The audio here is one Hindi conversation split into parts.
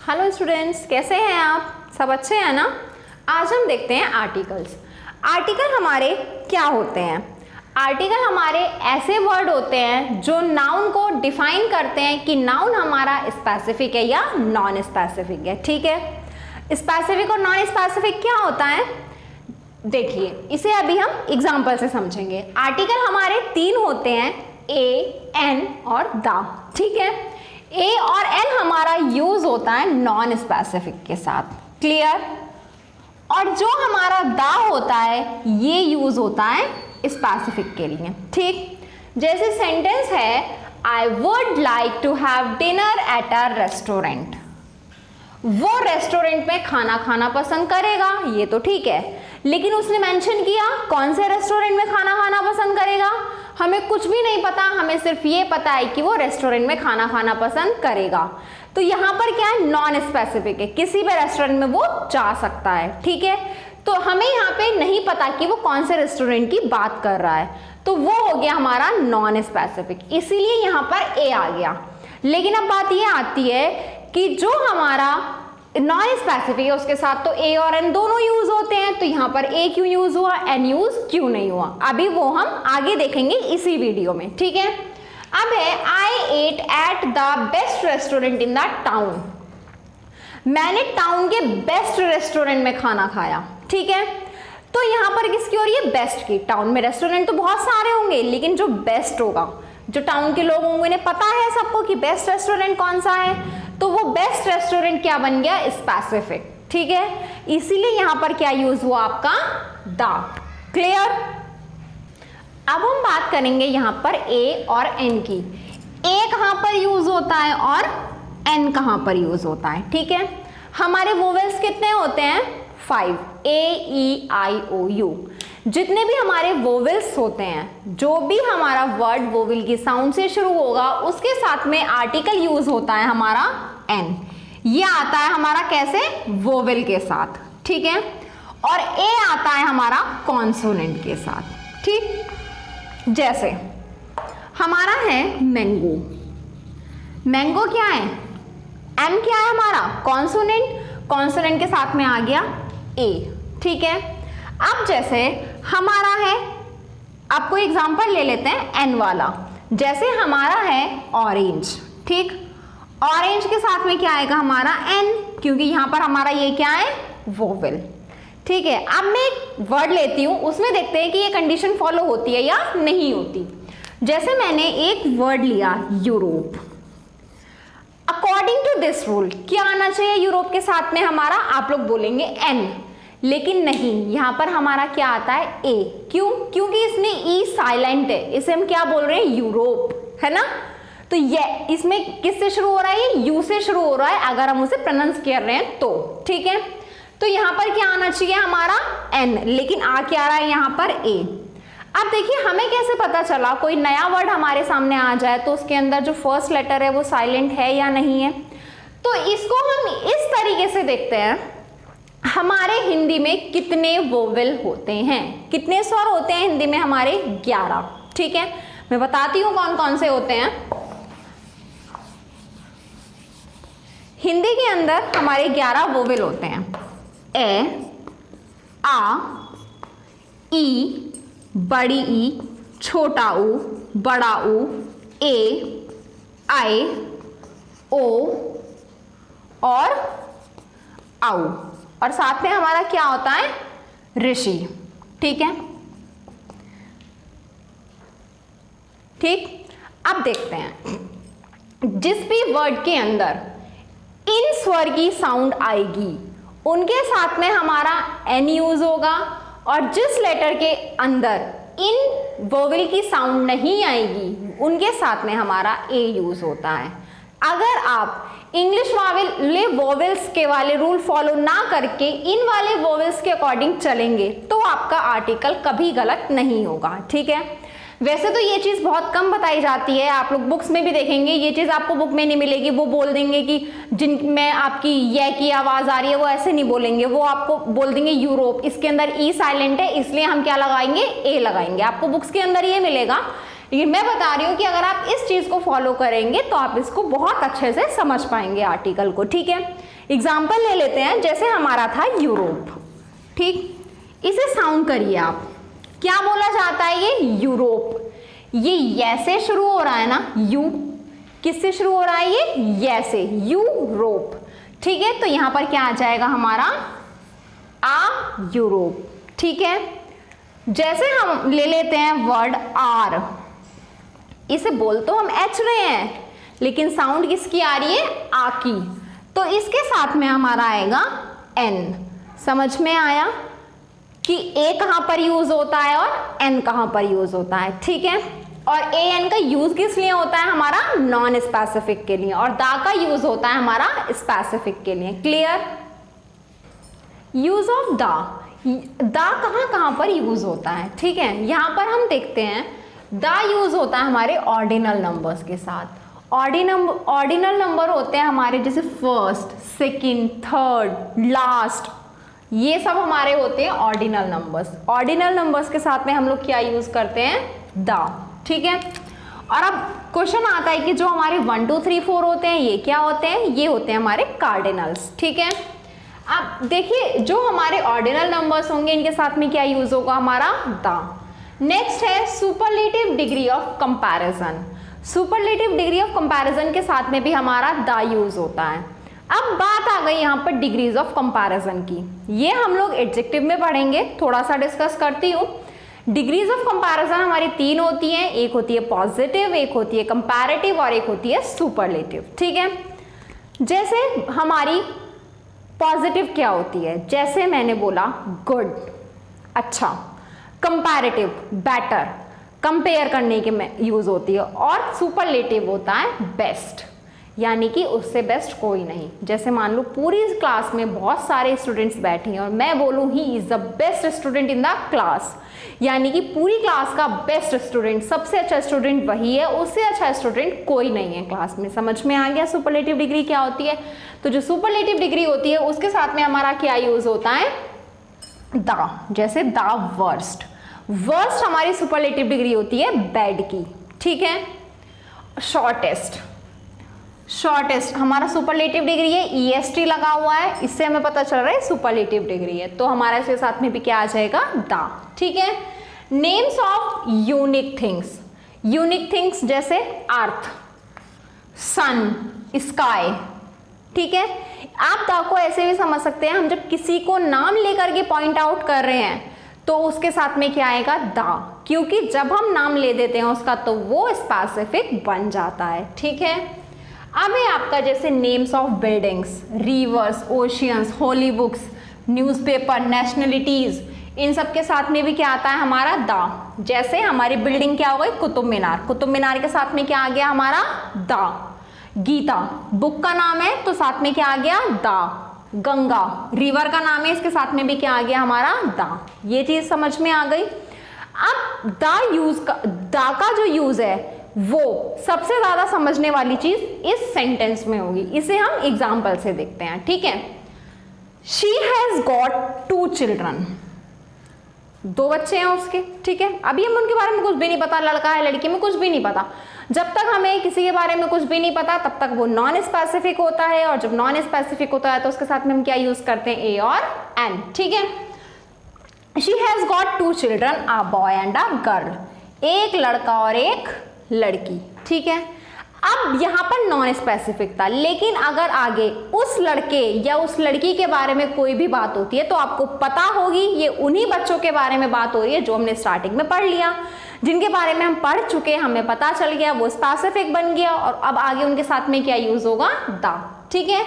हेलो स्टूडेंट्स, कैसे हैं आप? सब अच्छे हैं ना? आज हम देखते हैं आर्टिकल्स। आर्टिकल हमारे क्या होते हैं? आर्टिकल हमारे ऐसे वर्ड होते हैं जो नाउन को डिफाइन करते हैं कि नाउन हमारा स्पेसिफिक है या नॉन स्पेसिफिक है। ठीक है, स्पेसिफिक और नॉन स्पेसिफिक क्या होता है देखिए, इसे अभी हम एग्जाम्पल से समझेंगे। आर्टिकल हमारे तीन होते हैं, ए, एन और द। ठीक है, ए और एन हमारा यूज होता है नॉन स्पेसिफिक के साथ। क्लियर? और जो हमारा द होता है ये यूज होता है स्पेसिफिक के लिए। ठीक, जैसे सेंटेंस है, I would like to have dinner at a restaurant. वो रेस्टोरेंट में खाना खाना पसंद करेगा, ये तो ठीक है, लेकिन उसने मेंशन किया कौन से रेस्टोरेंट में खाना खाना पसंद करेगा। हमें कुछ भी नहीं पता, हमें सिर्फ ये पता है कि वो रेस्टोरेंट में खाना खाना पसंद करेगा। तो यहाँ पर क्या है, नॉन स्पेसिफिक है, किसी भी रेस्टोरेंट में वो जा सकता है। ठीक है, तो हमें यहाँ पे नहीं पता कि वो कौन से रेस्टोरेंट की बात कर रहा है, तो वो हो गया हमारा नॉन स्पेसिफिक, इसीलिए यहाँ पर ए आ गया। लेकिन अब बात ये आती है कि जो हमारा नॉन स्पेसिफिक है उसके साथ तो ए और एन दोनों यूज होते हैं, तो यहाँ पर ए क्यों यूज हुआ, एन यूज क्यों नहीं हुआ, अभी वो हम आगे देखेंगे इसी वीडियो में। ठीक है, अब है I ate at the best restaurant in the town. मैंने टाउन के बेस्ट रेस्टोरेंट में खाना खाया। ठीक है, तो यहाँ पर किसकी हो रही है, बेस्ट की। टाउन में रेस्टोरेंट तो बहुत सारे होंगे, लेकिन जो बेस्ट होगा, जो टाउन के लोग होंगे उन्हें पता है सबको कि बेस्ट रेस्टोरेंट कौन सा है, तो वो बेस्ट रेस्टोरेंट क्या बन गया, स्पेसिफिक। ठीक है, इसीलिए यहां पर क्या यूज हुआ आपका, द। क्लियर? अब हम बात करेंगे यहां पर ए और एन की। ए कहां पर यूज होता है और एन कहां पर यूज होता है। ठीक है, हमारे वोवेल्स कितने होते हैं, 5, ए, ई, आई, ओ, यू। जितने भी हमारे वोवेल्स होते हैं, जो भी हमारा वर्ड वोवेल की साउंड से शुरू होगा उसके साथ में आर्टिकल यूज होता है हमारा एन। ये आता है हमारा कैसे, वोवेल के साथ। ठीक है, और ए आता है हमारा कॉन्सोनेंट के साथ। ठीक, जैसे हमारा है मैंगो। मैंगो क्या है, एम क्या है हमारा, कॉन्सोनेंट। कॉन्सोनेंट के साथ में आ गया ए। ठीक है, अब जैसे हमारा है, आपको एग्जांपल ले लेते हैं एन वाला। जैसे हमारा है ऑरेंज। ठीक, ऑरेंज के साथ में क्या आएगा हमारा एन, क्योंकि यहां पर हमारा ये क्या है, वोवेल। ठीक है, अब मैं एक वर्ड लेती हूं, उसमें देखते हैं कि ये कंडीशन फॉलो होती है या नहीं होती। जैसे मैंने एक वर्ड लिया Europe. According to this rule क्या आना चाहिए यूरोप के साथ में हमारा, आप लोग बोलेंगे एन, लेकिन नहीं, यहां पर हमारा क्या आता है ए। क्यों? क्योंकि इसमें ई साइलेंट है, इसे हम क्या बोल रहे हैं, यूरोप, है ना। तो ये इसमें किससे शुरू हो रहा है, ये यू से शुरू हो रहा है अगर हम उसे प्रोनाउंस कर रहे हैं तो। ठीक है, तो यहां पर क्या आना चाहिए हमारा एन, लेकिन आ क्या रहा है यहां पर ए। अब देखिए, हमें कैसे पता चला, कोई नया वर्ड हमारे सामने आ जाए तो उसके अंदर जो फर्स्ट लेटर है वो साइलेंट है या नहीं है। तो इसको हम इस तरीके से देखते हैं, हमारे हिंदी में कितने वोवेल होते हैं, कितने स्वर होते हैं हिंदी में हमारे, 11। ठीक है, मैं बताती हूं कौन कौन से होते हैं। हिंदी के अंदर हमारे 11 वोवेल होते हैं, ए, आ, ई, बड़ी ई, छोटा ऊ, बड़ा ऊ, ए, आई, ओ और आऊ, और साथ में हमारा क्या होता है, ऋषि। ठीक है, ठीक, अब देखते हैं जिस भी वर्ड के अंदर इन स्वर की साउंड आएगी उनके साथ में हमारा एन यूज होगा, और जिस लेटर के अंदर इन वोवेल की साउंड नहीं आएगी उनके साथ में हमारा ए यूज होता है। अगर आप इंग्लिश वाले वोवेल्स के वाले रूल फॉलो ना करके इन वाले वोवेल्स के अकॉर्डिंग चलेंगे तो आपका आर्टिकल कभी गलत नहीं होगा। ठीक है, वैसे तो ये चीज़ बहुत कम बताई जाती है, आप लोग बुक्स में भी देखेंगे ये चीज़ आपको बुक में नहीं मिलेगी। वो बोल देंगे कि जिनमें आपकी ये की आवाज़ आ रही है वो ऐसे नहीं बोलेंगे, वो आपको बोल देंगे यूरोप, इसके अंदर ई साइलेंट है इसलिए हम क्या लगाएंगे, ए लगाएंगे। आपको बुक्स के अंदर ये मिलेगा, लेकिन मैं बता रही हूँ कि अगर आप इस चीज़ को फॉलो करेंगे तो आप इसको बहुत अच्छे से समझ पाएंगे आर्टिकल को, ठीक है। एग्जाम्पल ले लेते हैं, जैसे हमारा था यूरोप, ठीक, इसे साउंड करिए आप, क्या बोला जाता है ये यूरोप, ये ये से शुरू हो रहा है ना, यू, किससे शुरू हो रहा है ये से, यूरोप, ठीक है। तो यहां पर क्या आ जाएगा हमारा यूरोप, ठीक है। जैसे हम ले लेते हैं वर्ड आर, इसे बोल तो हम एच रहे हैं लेकिन साउंड किसकी आ रही है, आ की, तो इसके साथ में हमारा आएगा एन। समझ में आया कि ए कहां पर यूज होता है और एन कहां पर यूज होता है, ठीक है। और ए एन का यूज किस लिए होता है, हमारा नॉन स्पेसिफिक के लिए, और दा का यूज होता है हमारा स्पेसिफिक के लिए। क्लियर। यूज ऑफ दा, दा कहां कहां पर यूज होता है, ठीक है। यहां पर हम देखते हैं दा यूज होता है हमारे ऑर्डिनल नंबर्स के साथ। ऑर्डिनल नंबर होते हैं हमारे जैसे फर्स्ट, सेकंड, थर्ड, लास्ट, ये सब हमारे होते हैं ऑर्डिनल नंबर्स। ऑर्डिनल नंबर्स के साथ में हम लोग क्या यूज करते हैं, दा, ठीक है। और अब क्वेश्चन आता है कि जो हमारे 1 2 3 4 होते हैं ये क्या होते हैं, ये होते हैं हमारे कार्डिनल्स, ठीक है। अब देखिए जो हमारे ऑर्डिनल नंबर्स होंगे इनके साथ में क्या यूज होगा, हमारा दा। नेक्स्ट है superlative degree of comparison. Superlative degree of comparison के साथ में भी हमारा दा यूज होता है। अब बात आ गई यहाँ पर डिग्रीज ऑफ कंपैरिजन की, ये हम लोग एडजेक्टिव में पढ़ेंगे, थोड़ा सा डिस्कस करती हूँ। डिग्रीज ऑफ कंपैरिजन हमारी 3 होती हैं, एक होती है पॉजिटिव, एक होती है कंपैरेटिव और एक होती है सुपरलेटिव, ठीक है। जैसे हमारी पॉजिटिव क्या होती है, जैसे मैंने बोला गुड, अच्छा, कंपैरेटिव बेटर, कंपेयर करने के में यूज होती है, और सुपरलेटिव होता है बेस्ट, यानी कि उससे बेस्ट कोई नहीं। जैसे मान लो पूरी क्लास में बहुत सारे स्टूडेंट्स बैठे हैं और मैं बोलूं he is the best student in the class, यानी कि पूरी क्लास का बेस्ट स्टूडेंट, सबसे अच्छा स्टूडेंट वही है, उससे अच्छा स्टूडेंट कोई नहीं है क्लास में। समझ में आ गया सुपरलेटिव डिग्री क्या होती है। तो जो सुपरलेटिव डिग्री होती है उसके साथ में हमारा क्या यूज होता है, द। जैसे द वर्स्ट, वर्स्ट हमारी सुपरलेटिव डिग्री होती है बैड की, ठीक है। शॉर्टेस्ट, शॉर्टेस्ट हमारा सुपरलेटिव डिग्री है, EST लगा हुआ है, इससे हमें पता चल रहा है सुपरलेटिव डिग्री है, तो हमारा इसके साथ में भी क्या आ जाएगा, दा, ठीक है। Names of unique things, unique things जैसे अर्थ, सन, स्काई, ठीक है। आप दा को ऐसे भी समझ सकते हैं, हम जब किसी को नाम लेकर के पॉइंट आउट कर रहे हैं तो उसके साथ में क्या आएगा, दा, क्योंकि जब हम नाम ले देते हैं उसका तो वो स्पेसिफिक बन जाता है, ठीक है। अब है आपका जैसे names of buildings, rivers, oceans, holy books, newspaper, nationalities, इन सब के साथ में भी क्या आता है हमारा दा। जैसे हमारी बिल्डिंग क्या हो गई, कुतुब मीनार, कुतुब मीनार के साथ में क्या आ गया हमारा, दा। गीता बुक का नाम है तो साथ में क्या आ गया, दा। गंगा रिवर का नाम है, इसके साथ में भी क्या आ गया हमारा, दा। ये चीज समझ में आ गई। अब दा का जो यूज है वो सबसे ज्यादा समझने वाली चीज इस सेंटेंस में होगी, इसे हम एग्जाम्पल से देखते हैं, ठीक है। शी हैज गॉट 2 चिल्ड्रन, 2 बच्चे हैं उसके, ठीक है। अभी हम उनके बारे में कुछ भी नहीं पता, लड़का है लड़की में कुछ भी नहीं पता। जब तक हमें किसी के बारे में कुछ भी नहीं पता तब तक वो नॉन स्पेसिफिक होता है, और जब नॉन स्पेसिफिक होता है तो उसके साथ में हम क्या यूज करते हैं, ए और एन, ठीक है। She has got 2 children, a boy and a girl, एक लड़का और एक लड़की, ठीक है। अब यहां पर नॉन स्पेसिफिक था, लेकिन अगर आगे उस लड़के या उस लड़की के बारे में कोई भी बात होती है तो आपको पता होगी ये उन्हीं बच्चों के बारे में बात हो रही है जो हमने स्टार्टिंग में पढ़ लिया, जिनके बारे में हम पढ़ चुके, हमें पता चल गया, वो स्पेसिफिक बन गया, और अब आगे उनके साथ में क्या यूज होगा, द, ठीक है।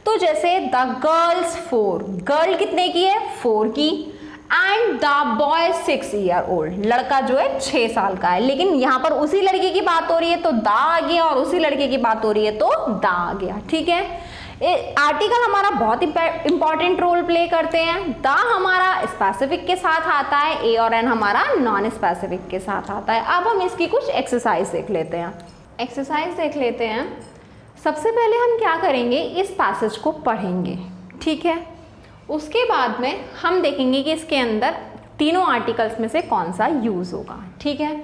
तो जैसे द गर्ल्स 4, गर्ल कितने की है, 4 की, and the boy 6 year old, लड़का जो है 6 साल का है, लेकिन यहां पर उसी लड़की की बात हो रही है तो दा आ गया, और उसी लड़के की बात हो रही है तो दा आ गया, ठीक है। आर्टिकल हमारा बहुत इंपॉर्टेंट रोल प्ले करते हैं। दा हमारा स्पेसिफिक के साथ आता है, ए और एन हमारा नॉन स्पेसिफिक के साथ आता है। अब हम इसकी कुछ एक्सरसाइज देख लेते हैं। एक्सरसाइज देख लेते हैं। सबसे पहले हम क्या करेंगे, इस पैसेज को पढ़ेंगे, ठीक है। उसके बाद में हम देखेंगे कि इसके अंदर तीनों आर्टिकल्स में से कौन सा यूज होगा, ठीक है।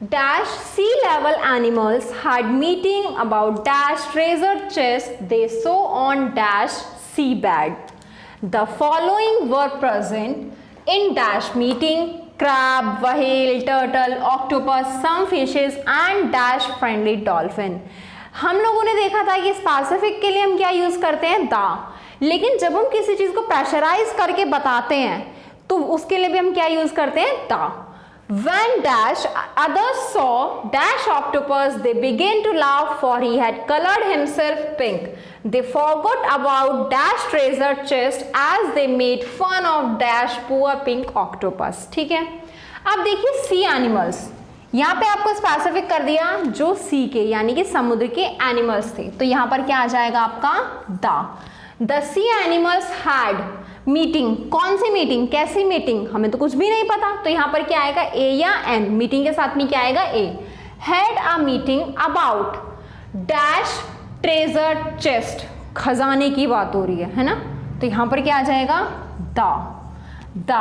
dash sea level animals had meeting about dash treasure chest they saw on dash seabed. The following were present in dash meeting: crab, whale, turtle, octopus, some fishes and dash friendly dolphin. हम लोगों ने देखा था कि स्पेसिफिक के लिए हम क्या यूज करते हैं, दा, लेकिन जब हम किसी चीज को प्रेशराइज करके बताते हैं तो उसके लिए भी हम क्या यूज करते हैं, दा. When dash others saw dash octopus, they began to laugh, for he had colored himself pink. They forgot about dash treasure chest as they made fun of dash poor pink octopus. ठीक है, अब देखिए सी एनिमल्स, यहाँ पे आपको स्पेसिफिक कर दिया जो सी के यानी कि समुद्र के एनिमल्स थे, तो यहाँ पर क्या आ जाएगा आपका, the sea animals had meeting. कौन सी मीटिंग, कैसी मीटिंग, हमें तो कुछ भी नहीं पता, तो यहाँ पर क्या आएगा, ए या एन. मीटिंग के साथ में क्या आएगा, A. Had a meeting about dash treasure chest, खजाने की बात हो रही है ना, तो यहाँ पर क्या आ जाएगा, the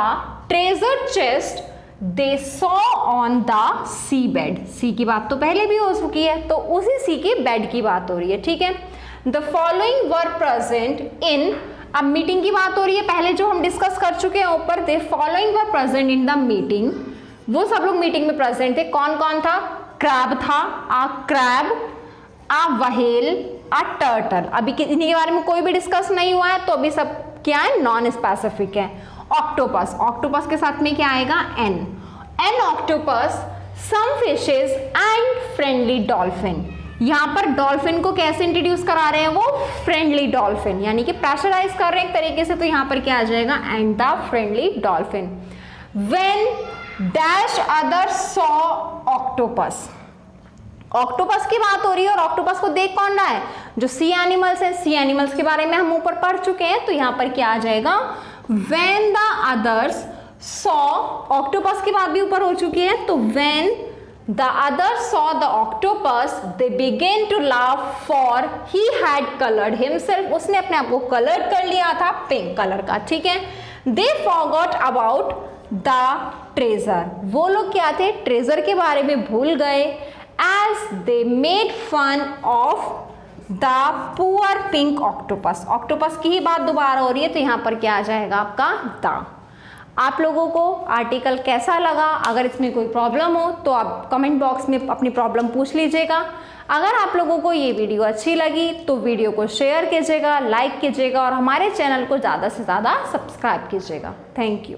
treasure chest they saw on the sea bed. Sea की बात तो पहले भी हो चुकी है, तो उसी सी के बेड की बात हो रही है. ठीक है, द फॉलोइंग वर प्रेजेंट इन, अब मीटिंग की बात हो रही है, पहले जो हम डिस्कस कर चुके हैं ऊपर, the following were present in the meeting. वो सब लोग मीटिंग में प्रेजेंट थे. कौन कौन था, क्रैब था, आ क्रैब, आ व्हेल, आ टर्टल. अभी इन्हीं के बारे में कोई भी डिस्कस नहीं हुआ है, तो अभी सब क्या है, नॉन स्पेसिफिक है. ऑक्टोपस, ऑक्टोपस के साथ में क्या आएगा, an octopus, some fishes and friendly dolphin. यहाँ पर डॉल्फिन को कैसे इंट्रोड्यूस करा रहे हैं, वो फ्रेंडली डॉल्फिन, यानी कि प्रेशराइज कर रहे हैं एक तरीके से, तो यहाँ पर क्या आ जाएगा, and the friendly dolphin. When dash other saw octopus, octopus की बात हो रही है और ऑक्टोपस को देख कौन रहा है, जो सी एनिमल्स है. सी एनिमल्स के बारे में हम ऊपर पढ़ चुके हैं, तो यहाँ पर क्या आ जाएगा, when the others saw, octopus की बात भी ऊपर हो चुकी है, तो when the others saw the octopus they began to laugh, for he had colored himself, उसने अपने आप को कलर कर लिया था पिंक कलर का. ठीक है, they forgot about the treasure, वो लोग क्या थे, ट्रेजर के बारे में भूल गए. as they made fun of the poor pink octopus, octopus की ही बात दोबारा हो रही है, तो यहाँ पर क्या आ जाएगा आपका, द. आप लोगों को आर्टिकल कैसा लगा, अगर इसमें कोई प्रॉब्लम हो तो आप कमेंट बॉक्स में अपनी प्रॉब्लम पूछ लीजिएगा. अगर आप लोगों को ये वीडियो अच्छी लगी तो वीडियो को शेयर कीजिएगा, लाइक कीजिएगा और हमारे चैनल को ज़्यादा से ज़्यादा सब्सक्राइब कीजिएगा. Thank you.